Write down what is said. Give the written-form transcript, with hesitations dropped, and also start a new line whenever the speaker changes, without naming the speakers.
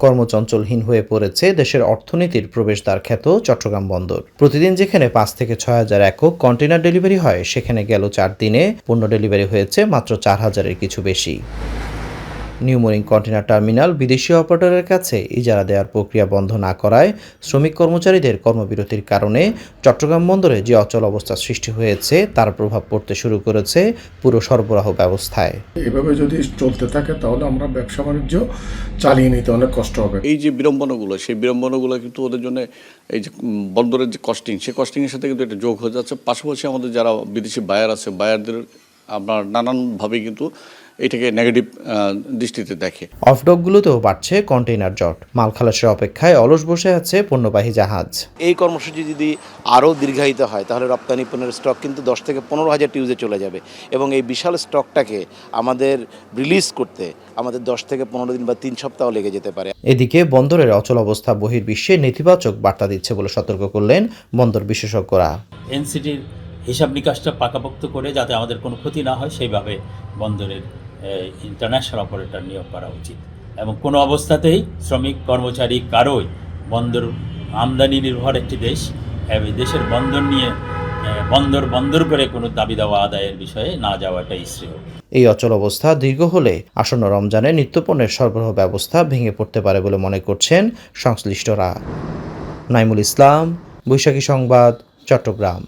কর্মচঞ্চলহীন হয়ে পড়েছে দেশের অর্থনীতির প্রবেশদ্বার খ্যাত চট্টগ্রাম বন্দর। প্রতিদিন যেখানে 5 থেকে 6,000 একক কন্টেইনার ডেলিভারি হয়, সেখানে গেল 4 দিনে পণ্য ডেলিভারি হয়েছে মাত্র 4,000-এর কিছু বেশি। নিউ মরিন কন্টেইনার টার্মিনাল বিদেশি অপারেটরের কাছে ইজারা দেওয়ার প্রক্রিয়া বন্ধ না করায় শ্রমিক কর্মচারীদের কর্মবিরতির কারণে চট্টগ্রাম বন্দরে যে অচল অবস্থা সৃষ্টি হয়েছে তার প্রভাব পড়তে শুরু করেছে পুরো সরবরাহ ব্যবস্থায়।
এভাবে যদি চলতে থাকে তাহলে আমরা ব্যবসা বাণিজ্য চালিয়ে নিতে অনেক কষ্ট হবে।
এই যে বিড়ম্বনাগুলো, সেই বিড়ম্বনাগুলো কিন্তু ওদের জন্য এই যে বন্দরের যে কস্টিং, সেই কস্টিংয়ের সাথে কিন্তু এটা যোগ হয়ে যাচ্ছে। পাশাপাশি আমাদের যারা বিদেশি বায়ার আছে, বায়ারদের আপনার নানানভাবে কিন্তু এটাকে নেগেটিভ দৃষ্টিতে দেখে।
অফডকগুলোতেও বাড়ছে কন্টেইনার জট। মাল খালাসের অপেক্ষায় অলস বসে আছে পণ্যবাহী জাহাজ।
এই কর্মসূচি যদি আরও দীর্ঘায়িত হয় তাহলে রপ্তানি পণ্যের স্টক কিন্তু 10 থেকে 15,000 টিউজে চলে যাবে এবং এই বিশাল স্টকটাকে আমাদের রিলিজ করতে আমাদের 10 থেকে 15 দিন বা 3 সপ্তাহ লেগে যেতে পারে।
এদিকে বন্দরের অচল অবস্থা বহির্বিশ্বে নেতিবাচক বার্তা দিচ্ছে বলে সতর্ক করলেন বন্দর বিশেষজ্ঞরা।
এনসিটির হিসাব নিকাশটা পাকাপোক্ত করে যাতে আমাদের কোনো ক্ষতি না হয় সেইভাবে বন্দরের ইন্টারন্যাশনাল অপারেটর নিয়োগ করা উচিত এবং কোনো অবস্থাতেই শ্রমিক কর্মচারী কারোই বন্দর আমদানি নির্ভর একটি দেশ, এই দেশের বন্দর নিয়ে বন্দর করে কোনো দাবি দাওয়া আদায়ের বিষয়ে না যাওয়াটাই শ্রেয়।
এই অচল অবস্থা দীর্ঘ হলে আসন্ন রমজানে নিত্যপণ্যের সরবরাহ ব্যবস্থা ভেঙে পড়তে পারে বলে মনে করছেন সংশ্লিষ্টরা। নাইমুল ইসলাম, বৈশাখী সংবাদ, চট্টগ্রাম।